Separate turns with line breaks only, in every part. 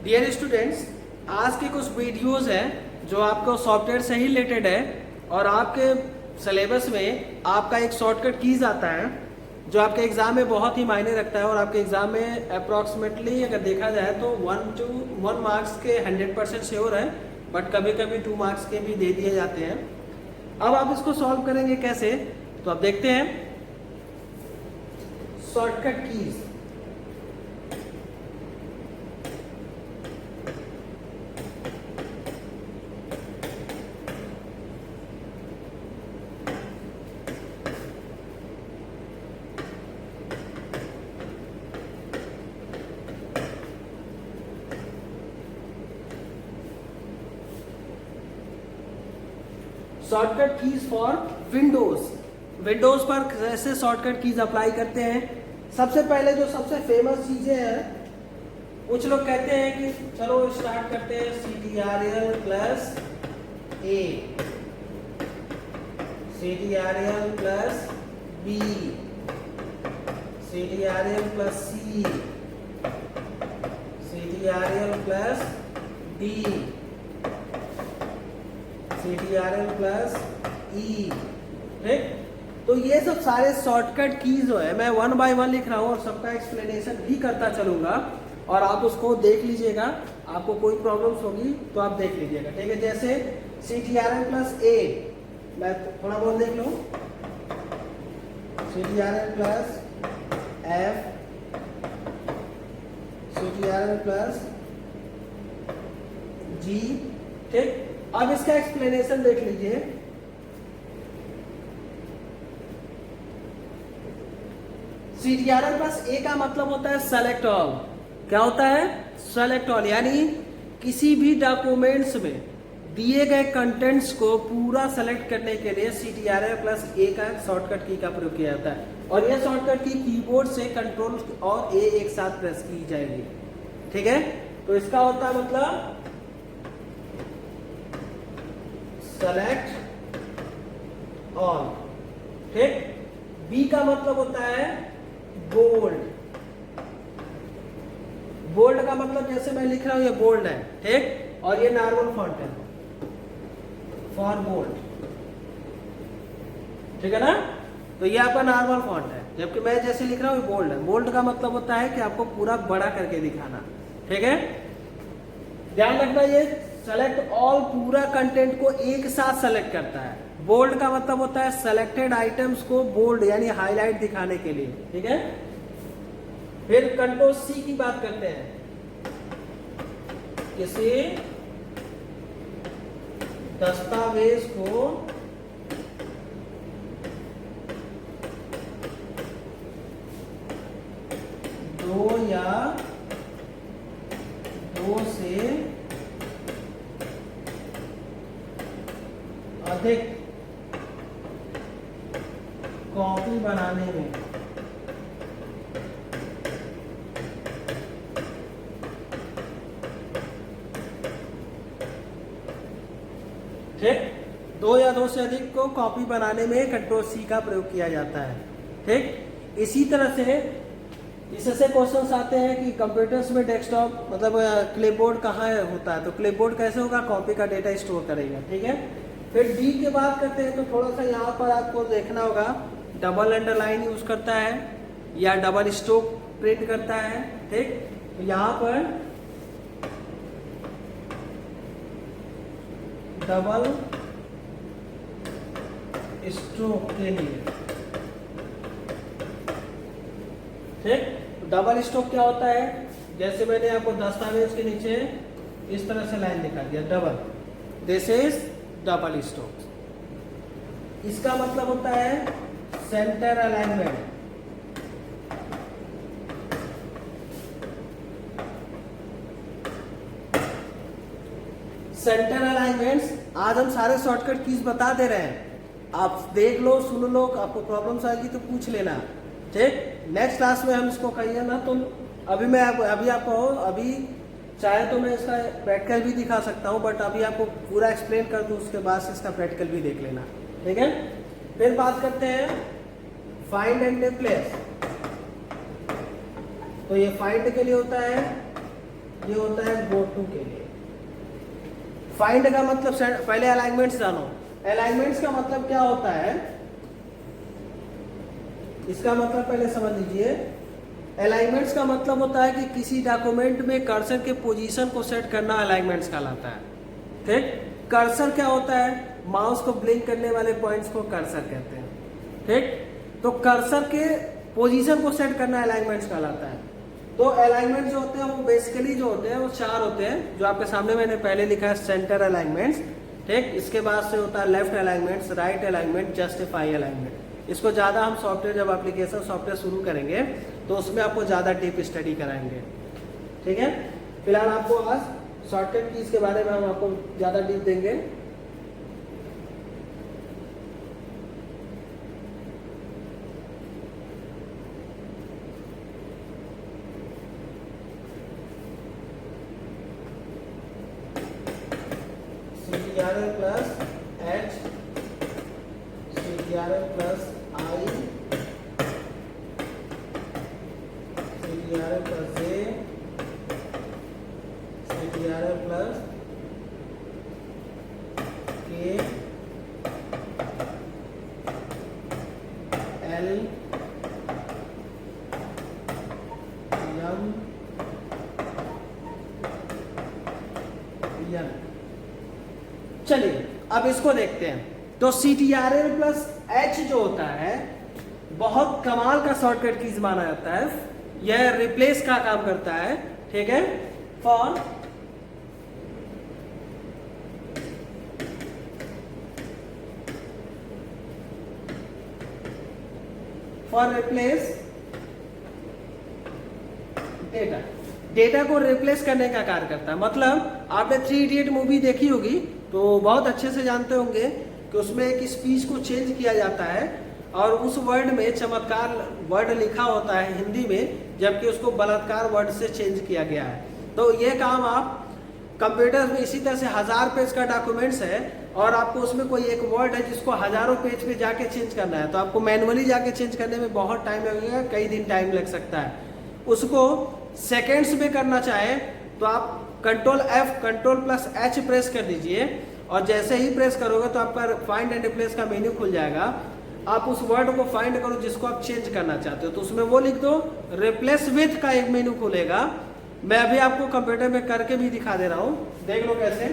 Dear students, आज के कुछ वीडियोस हैं जो आपको सॉफ्टवेयर से ही रिलेटेड है और आपके सिलेबस में आपका एक शॉर्टकट कीज आता है जो आपके एग्जाम में बहुत ही मायने रखता है और आपके एग्जाम में अप्रॉक्सीमेटली अगर देखा जाए तो 1 मार्क्स के 100% श्योर है, बट कभी कभी 2 मार्क्स के भी दे दिए जाते हैं। अब आप इसको सॉल्व करेंगे कैसे, तो आप देखते हैं shortcut keys. Shortcut keys for Windows पर कैसे शॉर्टकट कीज अप्लाई करते हैं। सबसे पहले जो सबसे फेमस चीजें हैं, कुछ लोग कहते हैं कि चलो स्टार्ट करते हैं CTRL plus A, CTRL plus B, CTRL plus C, CTRL plus D, CTRL plus E। ठीक, तो ये सब सारे शॉर्टकट कीज जो है मैं 1 बाय 1 लिख रहा हूँ और सबका एक्सप्लेनेशन भी करता चलूंगा और आप उसको देख लीजिएगा। आपको कोई प्रॉब्लम्स होगी तो आप देख लीजिएगा, ठीक है। जैसे CTRL प्लस A, मैं थोड़ा बहुत देख लूँ, CTRL plus F, CTRL plus G। ठीक, अब इसका एक्सप्लेनेशन देख लीजिए। CTRL प्लस A का मतलब होता है सेलेक्ट ऑल। क्या होता है? सेलेक्ट ऑल, यानी किसी भी डॉक्यूमेंट्स में दिए गए कंटेंट्स को पूरा सेलेक्ट करने के लिए CTRL प्लस A का शॉर्टकट की का प्रयोग किया जाता है और यह शॉर्टकट की कीबोर्ड से कंट्रोल और A एक साथ प्रेस की जाएगी। ठीक है, तो इसका होता है मतलब सेलेक्ट ऑल। ठीक, बी का मतलब होता है बोल्ड। बोल्ड का मतलब जैसे मैं लिख रहा हूं ये बोल्ड है, ठीक, और ये नॉर्मल फॉन्ट है फॉर बोल्ड। ठीक है ना, तो ये आपका नॉर्मल फॉन्ट है, जबकि मैं जैसे लिख रहा हूं ये बोल्ड है। बोल्ड का मतलब होता है कि आपको पूरा बड़ा करके दिखाना। ठीक है, ध्यान रखना, ये सेलेक्ट ऑल पूरा कंटेंट को एक साथ सेलेक्ट करता है। बोल्ड का मतलब होता है सेलेक्टेड आइटम्स को बोल्ड यानी हाईलाइट दिखाने के लिए। ठीक है, फिर कंट्रोल C की बात करते हैं। किसी दस्तावेज को दो या दो से अधिक कॉपी बनाने में ठीक, 2 या 2 से अधिक को कॉपी बनाने में कंट्रोल C का प्रयोग किया जाता है। ठीक, इसी तरह से इससे क्वेश्चंस आते हैं कि कंप्यूटर्स में डेस्कटॉप मतलब क्लिपबोर्ड कहाँ होता है, तो क्लिपबोर्ड कैसे होगा? कॉपी का डेटा स्टोर करेगा। ठीक है, फिर डी की बात करते हैं तो थोड़ा सा यहाँ पर आपको देखना होगा, डबल अंडरलाइन यूज करता है या डबल स्ट्रोक प्रिंट करता है। ठीक, तो यहाँ पर डबल स्ट्रोक के लिए, ठीक, डबल स्ट्रोक क्या होता है? जैसे मैंने आपको दस्तावेज के नीचे इस तरह से लाइन दिखा दिया, double, this is double stroke. इसका मतलब होता है सेंटर अलाइनमेंट। सेंटर अलाइनमेंट्स आज हम सारे शॉर्टकट कीज बता दे रहे हैं, आप देख लो, सुन लो, आपको प्रॉब्लम्स आएगी तो पूछ लेना। ठीक, नेक्स्ट क्लास में हम इसको कहिए ना, तो अभी आपको चाहे तो मैं इसका प्रैक्टिकल भी दिखा सकता हूँ, बट अभी आपको पूरा एक्सप्लेन कर दूँ, उसके बाद से इसका प्रैक्टिकल भी देख लेना। ठीक है, फिर बात करते हैं फाइंड एंड रिप्लेस। तो ये फाइंड के लिए होता है ये होता है गो टू के लिए। फाइंड का मतलब पहले अलाइनमेंट्स जानो। अलाइनमेंट्स का मतलब क्या होता है, इसका मतलब पहले समझ लीजिए। अलाइनमेंट्स का मतलब होता है कि किसी डॉक्यूमेंट में कर्सर के पोजीशन को सेट करना अलाइनमेंट्स कहलाता है। ठीक, कर्सर क्या होता है, माउस को ब्लिंक करने वाले पॉइंट्स को कर्सर कहते हैं। ठीक, तो कर्सर के पोजीशन को सेट करना अलाइनमेंट्स कहलाता है। तो अलाइनमेंट जो होते हैं वो बेसिकली जो होते हैं वो 4 होते हैं, जो आपके सामने मैंने पहले लिखा है सेंटर अलाइनमेंट्स। ठीक, इसके बाद से होता है left alignments, right alignment, justify alignment. इसको ज़्यादा हम सॉफ्टवेयर जब एप्लीकेशन सॉफ्टवेयर शुरू करेंगे तो उसमें आपको ज़्यादा डीप स्टडी कराएंगे। ठीक है, फिलहाल आपको आज शॉर्टकट कीज के बारे में हम आपको ज़्यादा डीप देंगे। CTRL plus H, CTRL plus I, CTRL plus J, CTRL plus K, L, M, N। चलिए अब इसको देखते हैं। तो CTRL प्लस H जो होता है बहुत कमाल का शॉर्टकट कीज माना जाता है। यह रिप्लेस का काम करता है। ठीक है, फॉर रिप्लेस डेटा, डेटा को रिप्लेस करने का कार्य करता है। मतलब आपने 3 इडियट मूवी देखी होगी तो बहुत अच्छे से जानते होंगे कि उसमें एक स्पीच को चेंज किया जाता है और उस वर्ड में चमत्कार वर्ड लिखा होता है हिंदी में, जबकि उसको बलात्कार वर्ड से चेंज किया गया है। तो ये काम आप कंप्यूटर में इसी तरह से 1000 पेज का डॉक्यूमेंट्स है और आपको उसमें कोई एक वर्ड है जिसको हजारों पेज पे जाके चेंज करना है, तो आपको मैनुअली जाके चेंज करने में बहुत टाइम लगेगा, कई दिन टाइम लग सकता है। उसको सेकेंड्स में करना चाहे तो आप control F control plus H press कर दीजिए और जैसे ही प्रेस करोगे तो आपका फाइंड एंड रिप्लेस का मेन्यू खुल जाएगा। आप उस वर्ड को फाइंड करो जिसको आप चेंज करना चाहते हो, तो उसमें वो लिख दो, रिप्लेस विथ का एक मेन्यू खुलेगा। मैं अभी आपको कंप्यूटर में करके भी दिखा दे रहा हूं, देख लो कैसे।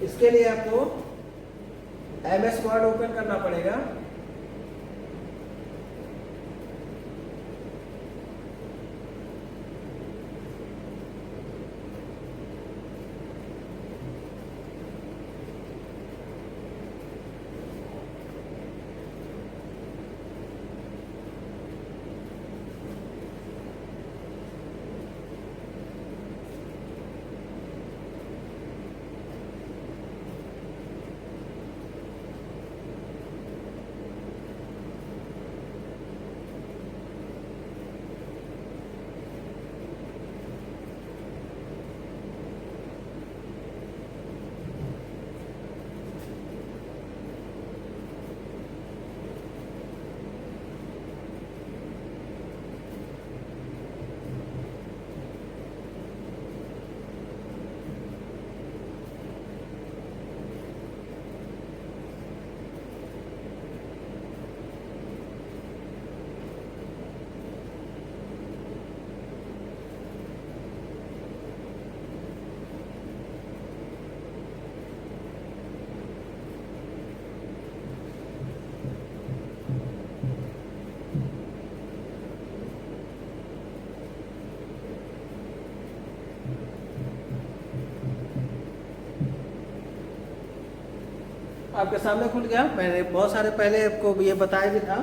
इसके लिए आपको MS वर्ड ओपन करना पड़ेगा। आपके सामने खुल गया। मैंने बहुत सारे पहले आपको ये बताया भी था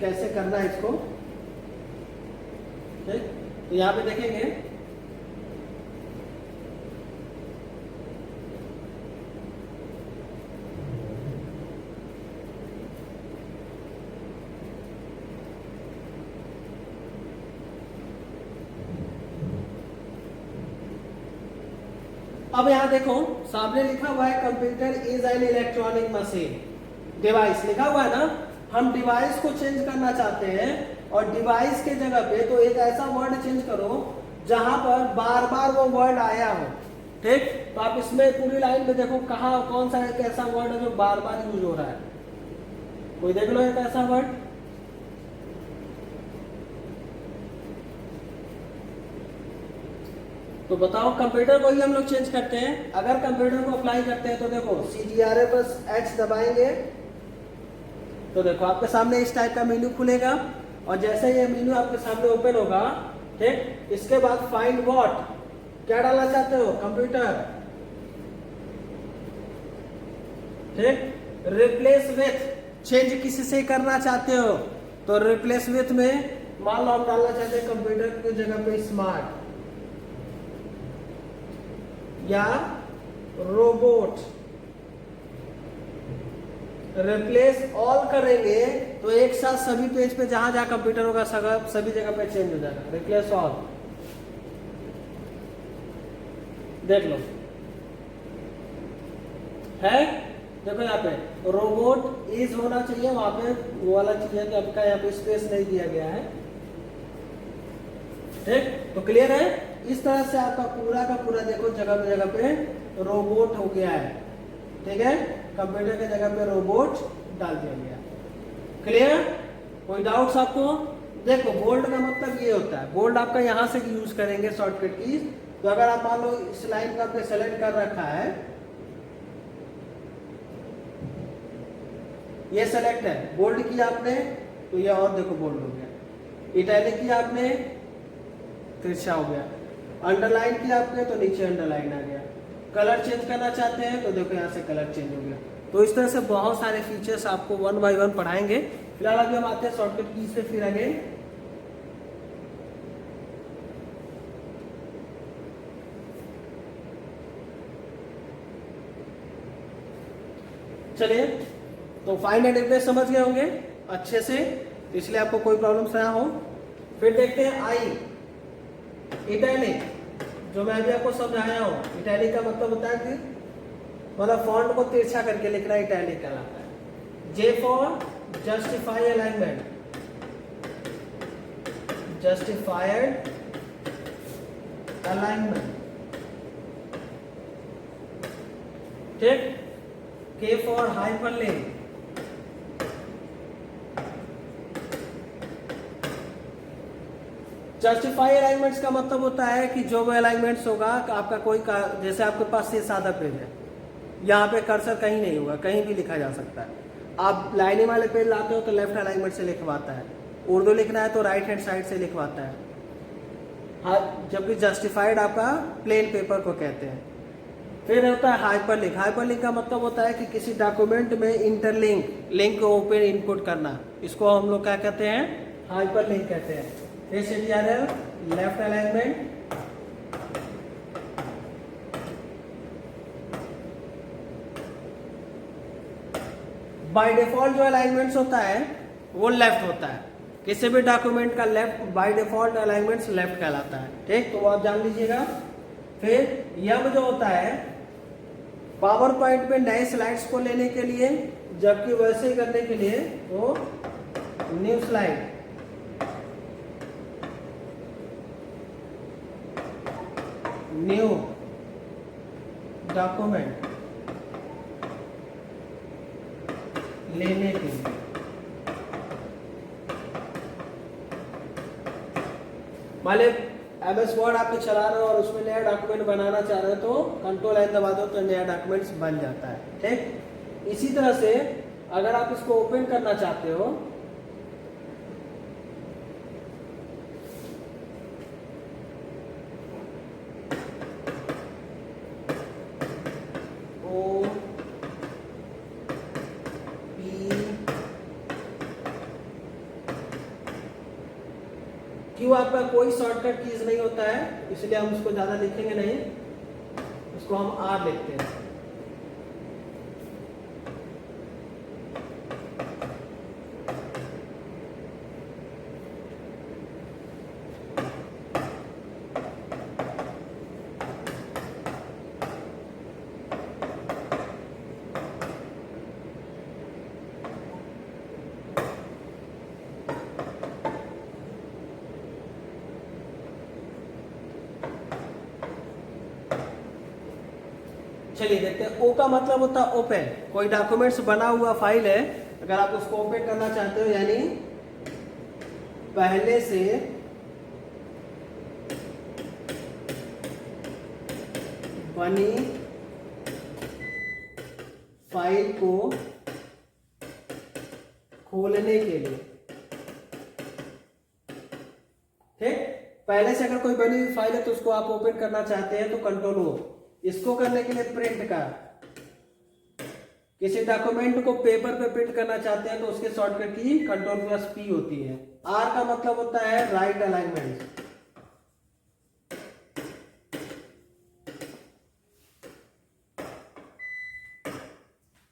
कैसे करना है इसको। ठीक, तो यहाँ पे देखेंगे अब यहाँ देखो सामने लिखा हुआ है computer is an electronic machine, device लिखा हुआ है ना। हम डिवाइस को चेंज करना चाहते हैं और डिवाइस के जगह पे तो एक ऐसा वर्ड चेंज करो जहां पर बार बार वो वर्ड आया हो। ठीक, तो आप इसमें पूरी लाइन में देखो कहाँ कौन सा एक ऐसा वर्ड है जो बार बार यूज हो रहा है। कोई देख लो एक ऐसा वर्ड। तो बताओ, कंप्यूटर को ही हम लोग चेंज करते हैं। अगर कंप्यूटर को अप्लाई करते हैं तो देखो CTRL+H दबाएंगे तो देखो आपके सामने इस टाइप का मेन्यू खुलेगा और जैसे ये मेन्यू आपके सामने ओपन होगा, ठीक, इसके बाद फाइंड व्हाट, क्या डालना चाहते हो, कंप्यूटर, ठीक, रिप्लेस विथ, चेंज किसी से करना चाहते हो तो रिप्लेस विथ में मान लो हम डालना चाहते हैं कंप्यूटर की जगह पे स्मार्ट या रोबोट। रिप्लेस ऑल करेंगे तो एक साथ सभी पेज पे जहां जहां कंप्यूटर होगा सभी जगह पे चेंज हो जाएगा। रिप्लेस ऑल, देख लो है, देखो यहाँ पे रोबोट इज होना चाहिए, वहां पे वो वाला चीज है कि आपका यहाँ पे स्पेस नहीं दिया गया है। ठीक, तो क्लियर है। इस तरह से आपका पूरा का पूरा देखो जगह पे रोबोट हो गया है। ठीक है, कंप्यूटर के जगह पे रोबोट डाल दिया गया। क्लियर, कोई डाउट्स आपको? देखो बोल्ड का मतलब ये होता है, बोल्ड आपका यहां से यूज करेंगे शॉर्टकट की। तो अगर आप मान लो इस लाइन का आपने सेलेक्ट कर रखा है, ये सेलेक्ट है, बोल्ड किया आपने तो ये और देखो बोल्ड हो गया। इटैलिक किया आपने, तिरछा हो गया। अंडरलाइन किया आपने तो नीचे अंडरलाइन आ गया। कलर चेंज करना चाहते हैं तो देखो यहाँ से कलर चेंज हो गया। तो इस तरह से बहुत सारे फीचर्स आपको 1 बाय 1 पढ़ाएंगे। फिलहाल अभी हम आते हैं शॉर्टकट की से फिर अगेन। चलिए, तो फाइंड एंड रिप्लेस समझ गए होंगे अच्छे से, इसलिए आपको कोई प्रॉब्लम ना हो। फिर देखते हैं आई, इटैलिक, जो मैं अभी आपको समझाया हूं। इटैलिक का मतलब होता है कि मतलब फॉन्ट को तिरछा करके लिखना इटैलिक कहलाता है। J for justify alignment, justified alignment. ठीक, के फॉर हाइपरलिंक, जस्टिफाई अलाइनमेंट्स का मतलब होता है कि जो भी अलाइनमेंट्स होगा आपका कोई जैसे आपके पास ये सादा पेज है, यहाँ पे कर्सर कहीं नहीं होगा, कहीं भी लिखा जा सकता है। आप लाइनिंग वाले पेज लाते हो तो लेफ्ट अलाइनमेंट से लिखवाता है, उर्दू लिखना है तो राइट हैंड साइड से लिखवाता है। हाँ, जबकि जस्टिफाइड आपका प्लेन पेपर को कहते हैं। फिर होता है हाइपरलिंक। हाइपरलिंक का मतलब होता है कि किसी डॉक्यूमेंट में इंटरलिंक, लिंक को ओपन इनपुट करना, इसको हम लोग क्या कहते हैं, हाइपरलिंक कहते हैं। CTRL left alignment, by default जो अलाइनमेंट्स होता है वो लेफ्ट होता है। किसी भी डॉक्यूमेंट का left by default alignments left कहलाता है। ठीक, तो वो आप जान लीजिएगा। फिर यम जो होता है पावर पॉइंट में नए स्लाइड्स को लेने के लिए, जबकि वैसे ही करने के लिए वो न्यू स्लाइड, न्यू डॉक्यूमेंट लेने के लिए। मान लीजिए MS वर्ड आपने चला रहे हो और उसमें नया डॉक्यूमेंट बनाना चाह रहे हो तो कंट्रोल N दबा दो तो नया डॉक्यूमेंट्स बन जाता है। ठीक, इसी तरह से अगर आप इसको ओपन करना चाहते हो क्यों आपका कोई शॉर्टकट कीज नहीं होता है, इसलिए हम उसको ज्यादा लिखेंगे नहीं, उसको हम R लिखते हैं। चलिए देखते हैं। ओ का मतलब होता है ओपन। कोई डॉक्यूमेंट्स बना हुआ फाइल है, अगर आप उसको ओपन करना चाहते हो, यानी पहले से बनी फाइल को खोलने के लिए, ठीक, पहले से अगर कोई बनी हुई फाइल है तो उसको आप ओपन करना चाहते हैं तो कंट्रोल ओ। इसको करने के लिए प्रिंट का, किसी डॉक्यूमेंट को पेपर पे प्रिंट करना चाहते हैं तो उसके शॉर्टकट की Ctrl+P होती है। आर का मतलब होता है राइट अलाइनमेंट।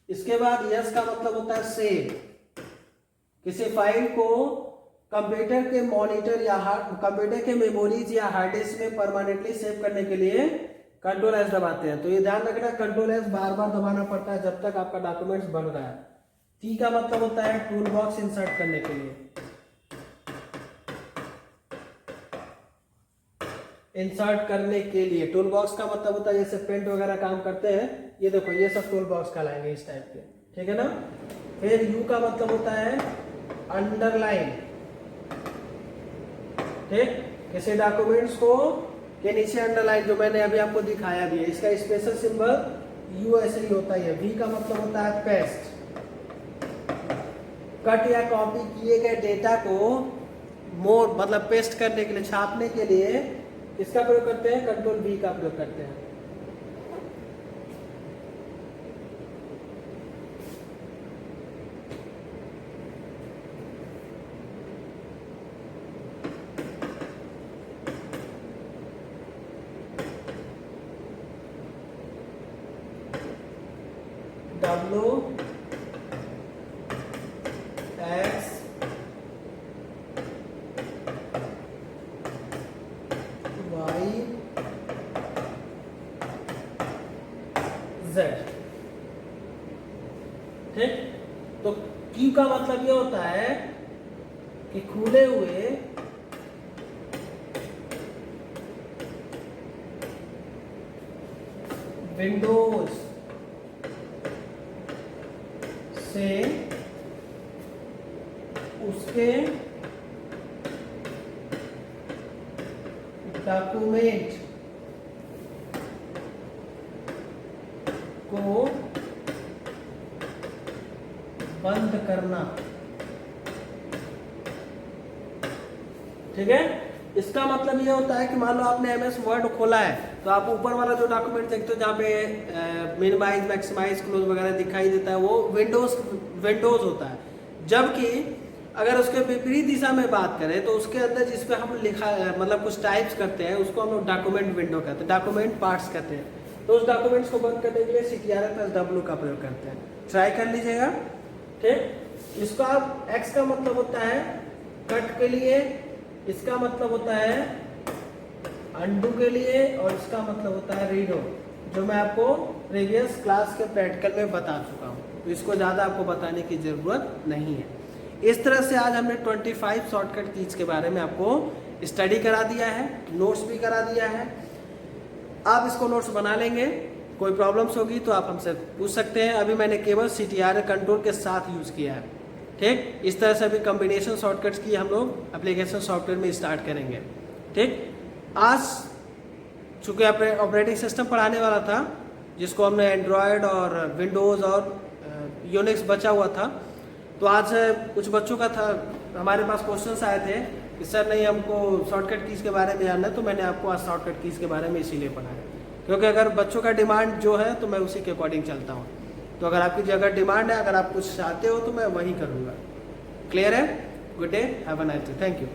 इसके बाद यस का मतलब होता है सेव। किसी फाइल को कंप्यूटर के मॉनिटर या कंप्यूटर के मेमोरीज या हार्ड डिस्क में परमानेंटली सेव करने के लिए Ctrl+S दबाते हैं। तो ये ध्यान रखना, Ctrl+S बार बार दबाना पड़ता है जब तक आपका डॉक्यूमेंट्स बन रहा है। टी का मतलब होता है टूल बॉक्स इंसर्ट करने के लिए। इंसर्ट करने के लिए टूल बॉक्स का मतलब होता है जैसे पेंट वगैरह काम करते हैं, ये देखो ये सब टूल बॉक्स का लाएंगे इस टाइप के, ठीक है ना। फिर यू का मतलब होता है अंडरलाइन, ठीक, किसी डॉक्यूमेंट्स को के नीचे अंडरलाइन, जो मैंने अभी आपको दिखाया भी है, इसका स्पेशल सिंबल यू ऐसे ही होता है। वी का मतलब होता है पेस्ट, कट या कॉपी किए गए डेटा को मोर मतलब पेस्ट करने के लिए, छापने के लिए इसका प्रयोग करते हैं, Ctrl+V का प्रयोग करते हैं। WXYZ, ठीक। तो Q का मतलब ये होता है कि खुले हुए विंडोज से उसके डॉक्यूमेंट को बंद करना, ठीक है। इसका मतलब ये होता है कि मान लो आपने MS वर्ड खोला है तो आप ऊपर वाला जो डॉक्यूमेंट देखते हो जहाँ पे मिनिमाइज मैक्सिमाइज क्लोज वगैरह दिखाई देता है वो विंडोज होता है। जबकि अगर उसके विपरीत दिशा में बात करें तो उसके अंदर जिस पे हम लिखा मतलब कुछ टाइप्स करते हैं उसको हम लोग डॉक्यूमेंट विंडो कहते हैं, डॉक्यूमेंट पार्ट्स कहते हैं। तो उस डॉक्यूमेंट्स को बंद करने के लिए Ctrl+W का प्रयोग करते हैं। ट्राई कर लीजिएगा, ठीक। इसका X का मतलब होता है कट के लिए, इसका मतलब होता है अंडू के लिए, और इसका मतलब होता है रीडो, जो मैं आपको प्रीवियस क्लास के प्रैक्टिकल में बता चुका हूँ, तो इसको ज़्यादा आपको बताने की ज़रूरत नहीं है। इस तरह से आज हमने 25 शॉर्टकट कीज के बारे में आपको स्टडी करा दिया है, नोट्स भी करा दिया है। आप इसको नोट्स बना लेंगे, कोई प्रॉब्लम्स होगी तो आप हमसे पूछ सकते हैं। अभी मैंने केवल CTRL कंट्रोल के साथ यूज़ किया है, ठीक। इस तरह से अभी कॉम्बिनेशन शॉर्टकट्स की हम लोग एप्लीकेशन सॉफ्टवेयर में स्टार्ट करेंगे, ठीक। आज चूँकि ऑपरेटिंग सिस्टम पढ़ाने वाला था जिसको हमने एंड्रॉयड और विंडोज़ और यूनिक्स बचा हुआ था, तो आज कुछ बच्चों का था, हमारे पास क्वेश्चंस आए थे कि सर नहीं हमको शॉर्टकट कीज़ के बारे में जानना है, तो मैंने आपको आज शॉर्टकट कीज़ के बारे में इसीलिए पढ़ाया क्योंकि अगर बच्चों का डिमांड जो है तो मैं उसी के अकॉर्डिंग चलता हूँ। तो अगर आपकी जो अगर डिमांड है, अगर आप कुछ चाहते हो तो मैं वही करूँगा। क्लियर है? Good day, have a nice day, thank you.